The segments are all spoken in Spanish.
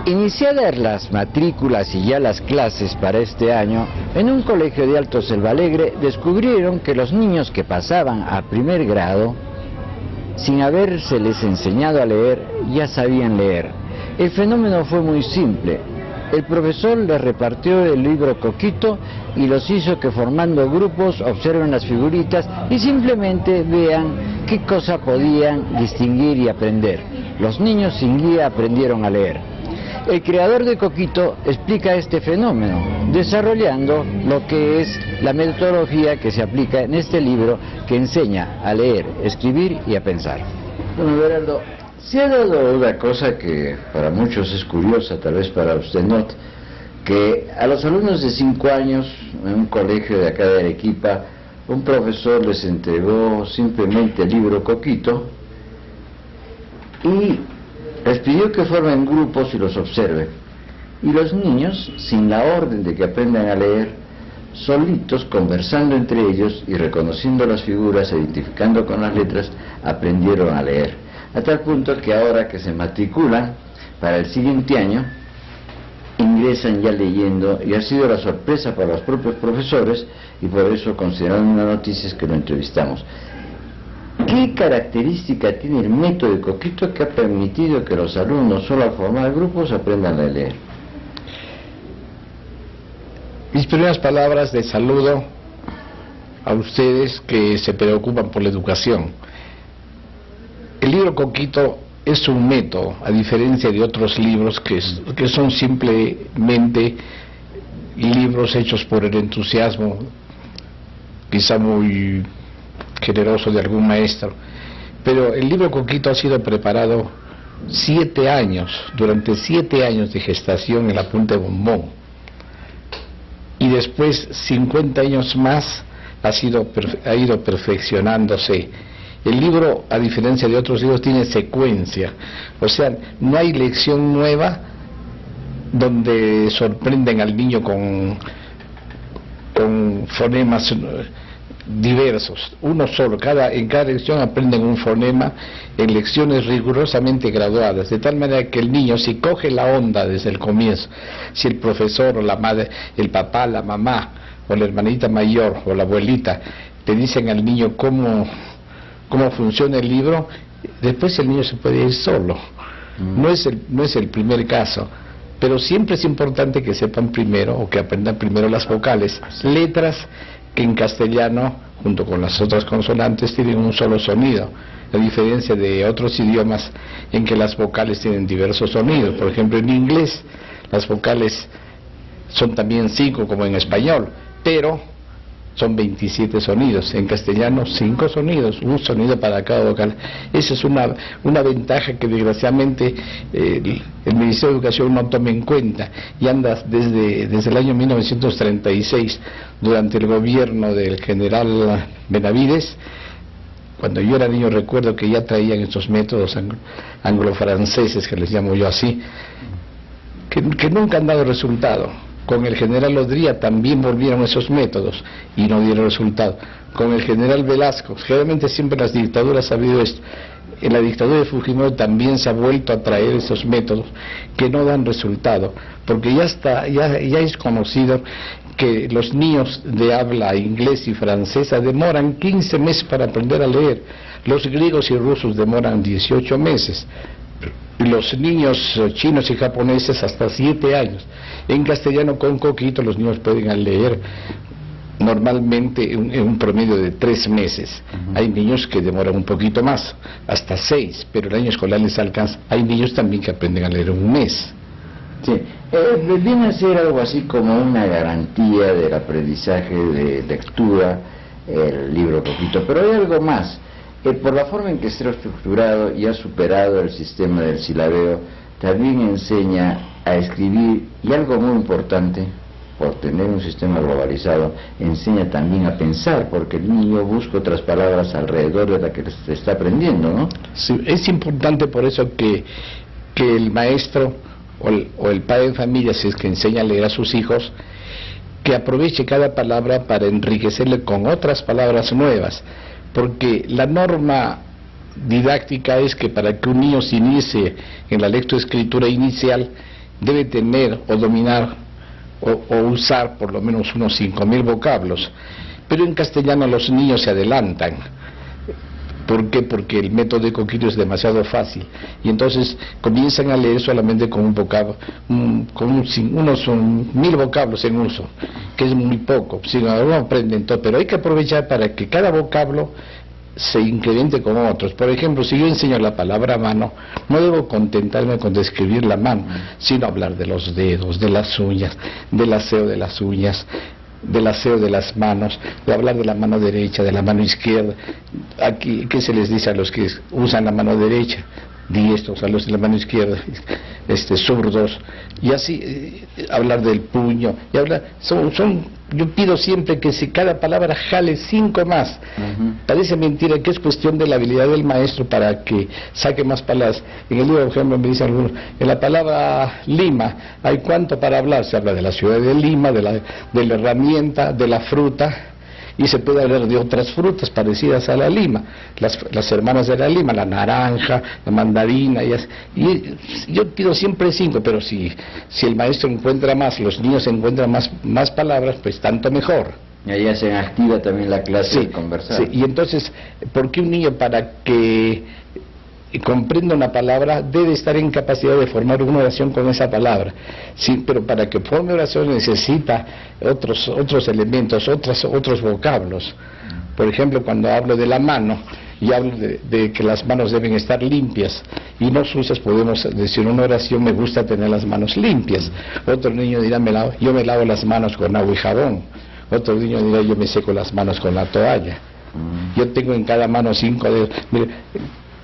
Iniciadas las matrículas y ya las clases para este año, en un colegio de Alto Selvalegre descubrieron que los niños que pasaban a primer grado, sin habérseles enseñado a leer, ya sabían leer. El fenómeno fue muy simple. El profesor les repartió el libro Coquito y los hizo que formando grupos observen las figuritas y simplemente vean qué cosa podían distinguir y aprender. Los niños sin guía aprendieron a leer. El creador de Coquito explica este fenómeno, desarrollando lo que es la metodología que se aplica en este libro que enseña a leer, escribir y a pensar. Bueno, Berardo, se ha dado una cosa que para muchos es curiosa, tal vez para usted no, que a los alumnos de 5 años en un colegio de acá de Arequipa, un profesor les entregó simplemente el libro Coquito y les pidió que formen grupos y los observen. Y los niños, sin la orden de que aprendan a leer, solitos, conversando entre ellos y reconociendo las figuras, identificando con las letras, aprendieron a leer. A tal punto que ahora que se matriculan para el siguiente año, ingresan ya leyendo, y ha sido la sorpresa para los propios profesores, y por eso consideraron una noticia que lo entrevistamos. ¿Qué característica tiene el método de Coquito que ha permitido que los alumnos, solo al formar grupos, aprendan a leer? Mis primeras palabras de saludo a ustedes que se preocupan por la educación. El libro Coquito es un método, a diferencia de otros libros que son simplemente libros hechos por el entusiasmo, quizá muy generoso de algún maestro, pero el libro Coquito ha sido preparado 7 años, durante 7 años de gestación en la punta de bombón, y después 50 años más ha ido perfeccionándose. El libro, a diferencia de otros libros, tiene secuencia, o sea, no hay lección nueva donde sorprenden al niño con fonemas diversos, uno solo, en cada lección aprenden un fonema en lecciones rigurosamente graduadas, de tal manera que el niño, si coge la onda desde el comienzo, si el profesor o la madre, el papá, la mamá o la hermanita mayor o la abuelita le dicen al niño cómo funciona el libro, después el niño se puede ir solo. No es el primer caso, pero siempre es importante que sepan primero o que aprendan primero las vocales, letras que en castellano, junto con las otras consonantes, tienen un solo sonido, a diferencia de otros idiomas en que las vocales tienen diversos sonidos. Por ejemplo, en inglés las vocales son también 5 como en español, pero son 27 sonidos. En castellano 5 sonidos, un sonido para cada vocal. Esa es una ventaja que desgraciadamente el Ministerio de Educación no toma en cuenta, y anda desde el año 1936, durante el gobierno del general Benavides. Cuando yo era niño recuerdo que ya traían estos métodos anglo-franceses, que les llamo yo así, que nunca han dado resultado. Con el general Odría también volvieron esos métodos y no dieron resultado. Con el general Velasco, generalmente siempre en las dictaduras ha habido esto. En la dictadura de Fujimori también se ha vuelto a traer esos métodos que no dan resultado, porque ya es conocido que los niños de habla inglés y francesa demoran 15 meses para aprender a leer. Los griegos y rusos demoran 18 meses. Los niños chinos y japoneses hasta 7 años. En castellano, con Coquito, los niños pueden leer normalmente en un promedio de 3 meses. Hay niños que demoran un poquito más, hasta 6, pero el año escolar les alcanza. Hay niños también que aprenden a leer en un mes. Sí, viene a ser algo así como una garantía del aprendizaje de lectura, el libro Coquito, pero hay algo más. Por la forma en que está estructurado y ha superado el sistema del silabeo, también enseña a escribir, y algo muy importante, por tener un sistema globalizado, enseña también a pensar, porque el niño busca otras palabras alrededor de la que se está aprendiendo, ¿no? Sí, es importante por eso que el maestro o el padre de familia, si es que enseña a leer a sus hijos, que aproveche cada palabra para enriquecerle con otras palabras nuevas, porque la norma didáctica es que para que un niño se inicie en la lectoescritura inicial debe tener o dominar o usar por lo menos unos 5.000 vocablos, pero en castellano los niños se adelantan. ¿Por qué? Porque el método de Coquito es demasiado fácil y entonces comienzan a leer solamente con un vocablo, con unos 1.000 vocablos en uso, que es muy poco, si no aprenden todo, pero hay que aprovechar para que cada vocablo se incremente con otros. Por ejemplo, si yo enseño la palabra mano, no debo contentarme con describir la mano, sino hablar de los dedos, de las uñas, del aseo de las uñas, del aseo de las manos, de hablar de la mano derecha, de la mano izquierda. Aquí, ¿qué se les dice a los que usan la mano derecha? Diestros, a los de la mano izquierda, zurdos, y así hablar del puño, y hablar, yo pido siempre que si cada palabra jale 5 más. Parece mentira que es cuestión de la habilidad del maestro para que saque más palabras. En el libro, por ejemplo, me dicen algunos, en la palabra Lima, ¿hay cuánto para hablar? Se habla de la ciudad de Lima, de la herramienta, de la fruta, y se puede hablar de otras frutas parecidas a la lima, las hermanas de la lima, la naranja, la mandarina, y yo pido siempre 5, pero si el maestro encuentra más, los niños encuentran más palabras, pues tanto mejor. Y ahí hacen activa también la clase de conversar. Sí, y entonces, ¿por qué un niño para que comprenda una palabra debe estar en capacidad de formar una oración con esa palabra? Sí, pero para que forme oración necesita otros elementos, otros vocablos. Por ejemplo, cuando hablo de la mano y hablo de que las manos deben estar limpias y no sucias, podemos decir una oración: me gusta tener las manos limpias. Otro niño dirá: yo me lavo las manos con agua y jabón. Otro niño dirá: yo me seco las manos con la toalla. Yo tengo en cada mano 5 dedos. Mire,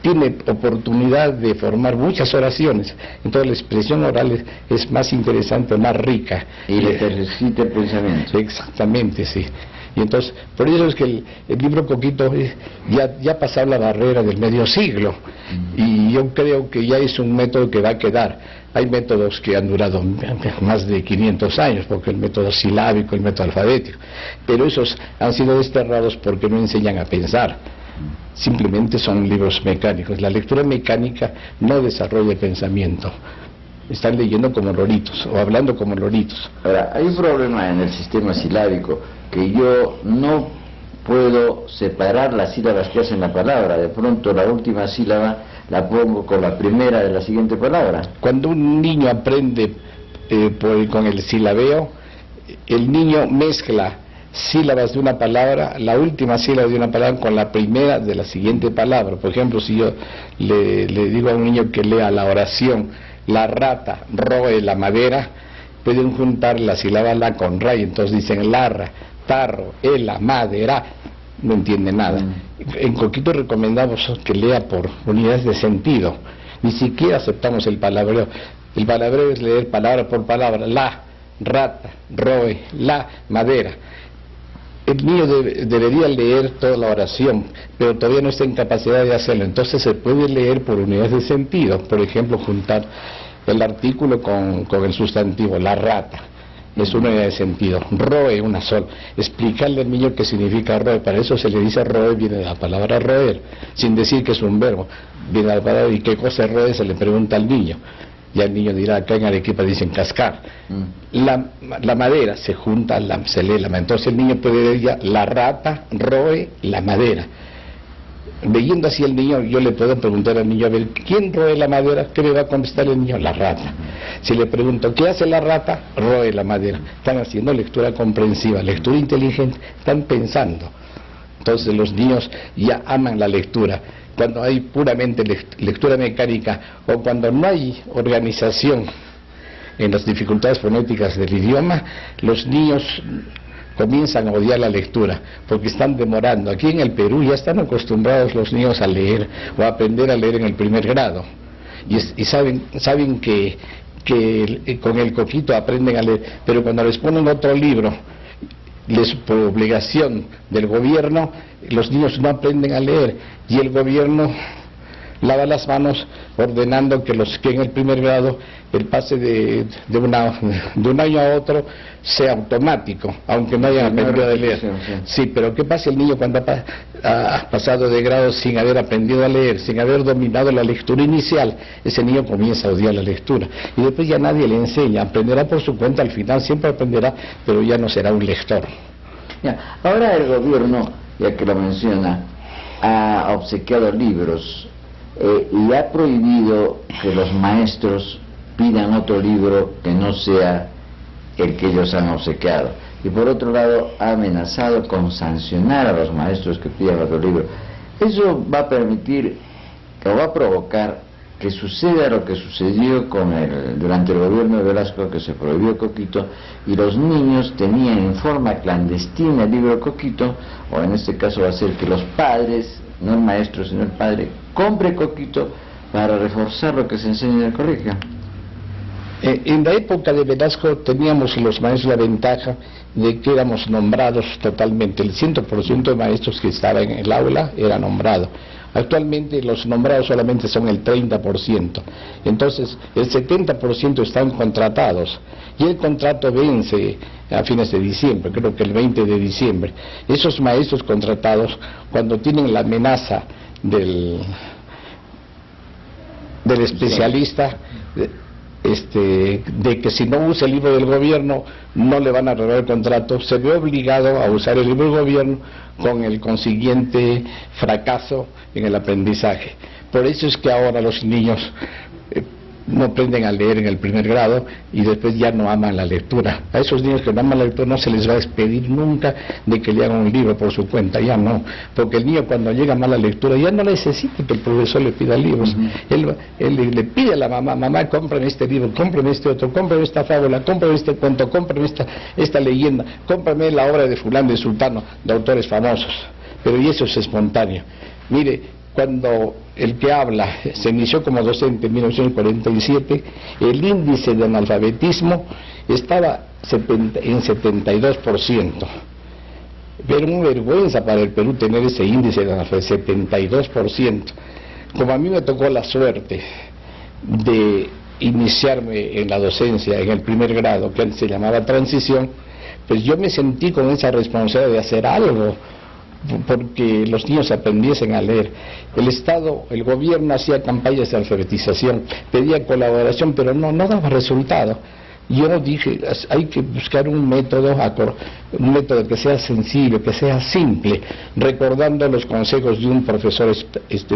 tiene oportunidad de formar muchas oraciones, entonces la expresión oral es más interesante, más rica. Y le ejercita el pensamiento. Exactamente, sí. Y entonces, por eso es que el libro Coquito ya ha pasado la barrera del medio siglo, y yo creo que ya es un método que va a quedar. Hay métodos que han durado más de 500 años, porque el método silábico, el método alfabético, pero esos han sido desterrados porque no enseñan a pensar. Simplemente son libros mecánicos. La lectura mecánica no desarrolla el pensamiento. Están leyendo como loritos o hablando como loritos. Ahora, hay un problema en el sistema silábico, que yo no puedo separar las sílabas que hacen la palabra. De pronto la última sílaba la pongo con la primera de la siguiente palabra. Cuando un niño aprende con el silabeo, el niño mezcla sílabas de una palabra, la última sílaba de una palabra con la primera de la siguiente palabra. Por ejemplo, si yo le digo a un niño que lea la oración: la rata roe la madera, pueden juntar la sílaba la con ra, y entonces dicen larra, tarro, ela, madera. No entiende nada. En Coquito recomendamos que lea por unidades de sentido. Ni siquiera aceptamos el palabreo. El palabreo es leer palabra por palabra: la rata roe la madera. El niño debería leer toda la oración, pero todavía no está en capacidad de hacerlo. Entonces se puede leer por unidades de sentido. Por ejemplo, juntar el artículo con el sustantivo: la rata es una unidad de sentido, roe una sola. Explicarle al niño qué significa roe. Para eso se le dice roe, viene de la palabra roer, sin decir que es un verbo. Viene de la palabra, ¿y qué cosa es roe? Se le pregunta al niño. Ya el niño dirá: acá en Arequipa dicen cascar. La madera se junta, se lee la madera. Entonces el niño puede leer ya: la rata roe la madera. Leyendo así el niño, yo le puedo preguntar al niño: a ver, ¿quién roe la madera? ¿Qué me va a contestar el niño? La rata. Si le pregunto: ¿qué hace la rata? Roe la madera. Están haciendo lectura comprensiva, lectura inteligente, están pensando. Entonces los niños ya aman la lectura. Cuando hay puramente lectura mecánica, o cuando no hay organización en las dificultades fonéticas del idioma, los niños comienzan a odiar la lectura, porque están demorando. Aquí en el Perú ya están acostumbrados los niños a leer, o a aprender a leer en el primer grado, y saben que con el Coquito aprenden a leer, pero cuando les ponen otro libro, por obligación del gobierno, los niños no aprenden a leer, y el gobierno lava las manos, ordenando que en el primer grado el pase de un año a otro sea automático, aunque no hayan aprendido a leer. Sí, pero ¿qué pasa el niño cuando ha pasado de grado sin haber aprendido a leer, sin haber dominado la lectura inicial? Ese niño comienza a odiar la lectura y después ya nadie le enseña, aprenderá por su cuenta, al final siempre aprenderá, pero ya no será un lector. Ya, ahora el gobierno, ya que lo menciona, ha obsequiado libros y ha prohibido que los maestros pidan otro libro que no sea el que ellos han obsequiado, y por otro lado ha amenazado con sancionar a los maestros que pidan otro libro. Eso va a permitir o va a provocar que suceda lo que sucedió durante el gobierno de Velasco, que se prohibió Coquito y los niños tenían en forma clandestina el libro Coquito, o en este caso va a ser que los padres, no el maestro sino el padre, compre Coquito para reforzar lo que se enseña en el colegio. En la época de Velasco teníamos los maestros la ventaja de que éramos nombrados totalmente, el 100% de maestros que estaban en el aula era nombrado. Actualmente los nombrados solamente son el 30%, entonces el 70% están contratados y el contrato vence a fines de diciembre, creo que el 20 de diciembre. Esos maestros contratados, cuando tienen la amenaza del especialista, de que si no usa el libro del gobierno no le van a renovar el contrato, se ve obligado a usar el libro del gobierno, con el consiguiente fracaso en el aprendizaje. Por eso es que ahora los niños no aprenden a leer en el primer grado y después ya no aman la lectura. A esos niños que no aman la lectura no se les va a despedir nunca de que le hagan un libro por su cuenta, ya no, porque el niño cuando llega a mala lectura ya no necesita que el profesor le pida libros. Él le pide a la mamá: mamá, cómprame este libro, cómprame este otro, cómprame esta fábula, cómprame este cuento, cómprame esta leyenda, cómprame la obra de fulano, de sultano, de autores famosos. Pero y eso es espontáneo. Mire, cuando el que habla se inició como docente en 1947, el índice de analfabetismo estaba en 72%. Pero una vergüenza para el Perú tener ese índice de analfabetismo, 72%. Como a mí me tocó la suerte de iniciarme en la docencia en el primer grado, que antes se llamaba transición, pues yo me sentí con esa responsabilidad de hacer algo porque los niños aprendiesen a leer. El Estado, el gobierno hacía campañas de alfabetización, pedía colaboración, pero no daba resultado. Yo dije, hay que buscar un método que sea sencillo, que sea simple, recordando los consejos de un profesor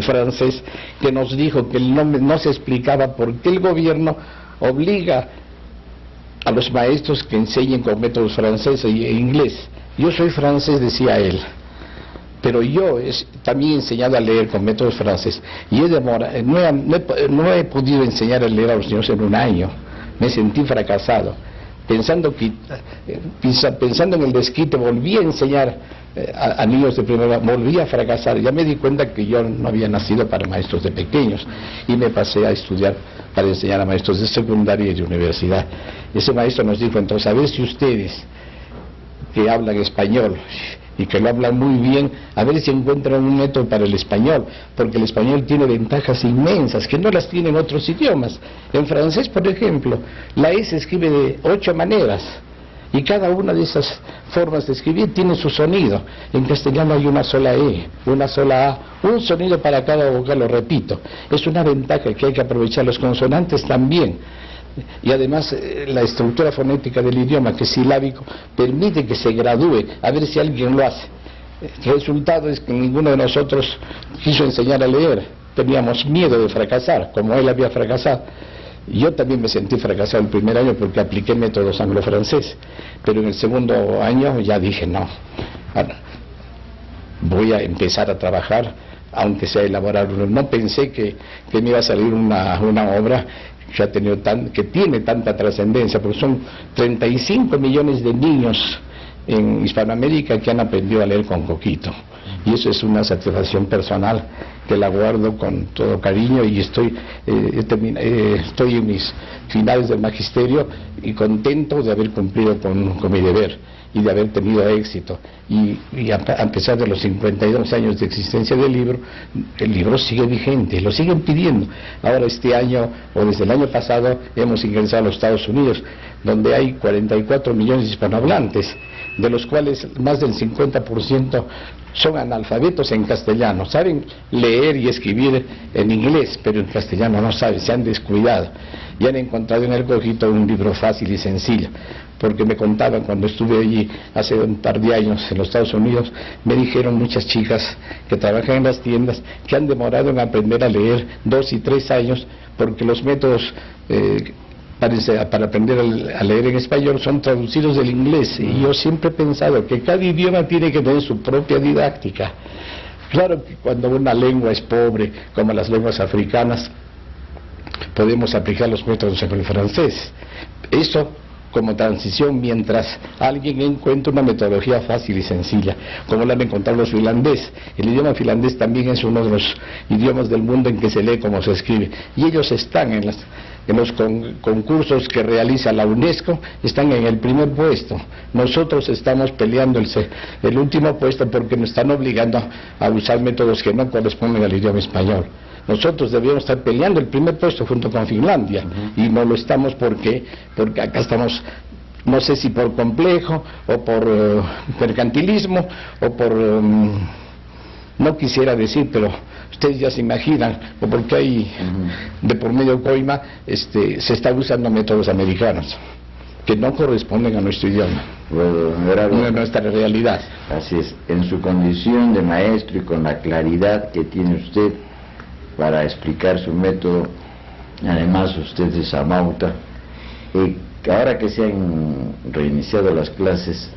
francés que nos dijo que no se explicaba por qué el gobierno obliga a los maestros que enseñen con métodos franceses e inglés. Yo soy francés, decía él, pero yo también he enseñado a leer con métodos franceses y no he podido enseñar a leer a los niños en un año. Me sentí fracasado, pensando en el desquite, volví a enseñar a niños de primera, volví a fracasar. Ya me di cuenta que yo no había nacido para maestros de pequeños y me pasé a estudiar para enseñar a maestros de secundaria y de universidad. Ese maestro nos dijo entonces: a ver si ustedes que hablan español y que lo hablan muy bien, a ver si encuentran un método para el español, porque el español tiene ventajas inmensas que no las tienen otros idiomas. En francés, por ejemplo, la E se escribe de 8 maneras y cada una de esas formas de escribir tiene su sonido. En castellano hay una sola E, una sola A, un sonido para cada vocal, lo repito. Es una ventaja que hay que aprovechar. Los consonantes también. Y además la estructura fonética del idioma, que es silábico, permite que se gradúe, a ver si alguien lo hace. El resultado es que ninguno de nosotros quiso enseñar a leer, teníamos miedo de fracasar, como él había fracasado. Yo también me sentí fracasado el primer año porque apliqué métodos anglo-francés, pero en el segundo año ya dije: no, voy a empezar a trabajar, aunque sea elaborar uno. No pensé que me iba a salir una obra que tiene tanta trascendencia, porque son 35 millones de niños en Hispanoamérica que han aprendido a leer con Coquito. y eso es una satisfacción personal que la guardo con todo cariño, y estoy en mis finales del magisterio y contento de haber cumplido con mi deber y de haber tenido éxito, y a pesar de los 52 años de existencia del libro, el libro sigue vigente, lo siguen pidiendo. Ahora este año, o desde el año pasado, hemos ingresado a los Estados Unidos, donde hay 44 millones de hispanohablantes, de los cuales más del 50% son analfabetos en castellano, saben leer y escribir en inglés, pero en castellano no saben, se han descuidado, y han encontrado en el Cogito un libro fácil y sencillo, porque me contaban cuando estuve allí hace un par de años en los Estados Unidos, me dijeron muchas chicas que trabajan en las tiendas que han demorado en aprender a leer 2 y 3 años, porque los métodos para aprender a leer en español son traducidos del inglés, y yo siempre he pensado que cada idioma tiene que tener su propia didáctica. Claro que cuando una lengua es pobre, como las lenguas africanas, podemos aplicar los métodos en el francés. Eso como transición, mientras alguien encuentra una metodología fácil y sencilla, como la han encontrado los finlandés. El idioma finlandés también es uno de los idiomas del mundo en que se lee como se escribe, y ellos están en los concursos que realiza la UNESCO, están en el primer puesto. Nosotros estamos peleando el último puesto porque nos están obligando a usar métodos que no corresponden al idioma español. Nosotros debíamos estar peleando el primer puesto junto con Finlandia, y no lo estamos porque acá estamos, no sé si por complejo o por mercantilismo o por, no quisiera decir, pero ustedes ya se imaginan, o porque hay de por medio coima, se está usando métodos americanos que no corresponden a nuestro idioma, a nuestra realidad. Así es, en su condición de maestro y con la claridad que tiene usted para explicar su método, además usted es amauta, ahora que se han reiniciado las clases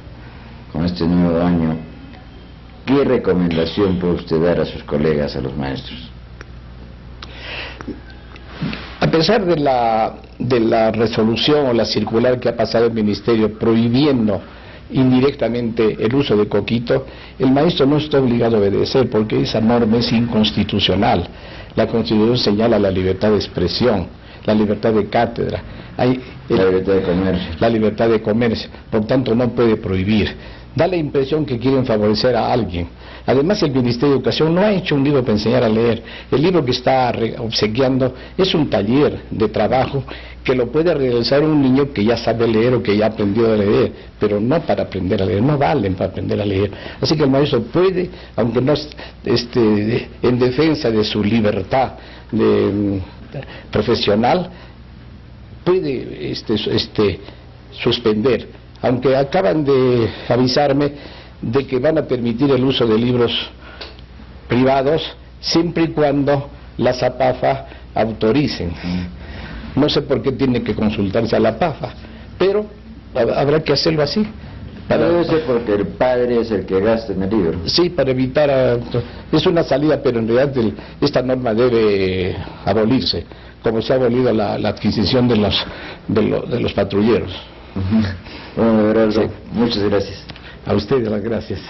con este nuevo año, ¿qué recomendación puede usted dar a sus colegas, a los maestros? A pesar de la resolución o la circular que ha pasado el Ministerio prohibiendo indirectamente el uso de coquito, el maestro no está obligado a obedecer, porque esa norma es inconstitucional. La Constitución señala la libertad de expresión, la libertad de cátedra, la libertad de comercio. La libertad de comercio, por tanto no puede prohibir. Da la impresión que quieren favorecer a alguien. Además, el Ministerio de Educación no ha hecho un libro para enseñar a leer. El libro que está obsequiando es un taller de trabajo que lo puede realizar un niño que ya sabe leer o que ya aprendió a leer, pero no para aprender a leer, no valen para aprender a leer. Así que el maestro puede, aunque no en defensa de su libertad profesional, puede suspender, aunque acaban de avisarme de que van a permitir el uso de libros privados siempre y cuando la ZAPAFA autoricen. No sé por qué tiene que consultarse a la PAFA, pero habrá que hacerlo así. Debe ser porque el padre es el que gasta en el libro. Sí, para evitar, es una salida, pero en realidad esta norma debe abolirse, como se ha abolido la adquisición de los patrulleros. Bueno, Everardo, sí. Muchas gracias. A ustedes las gracias.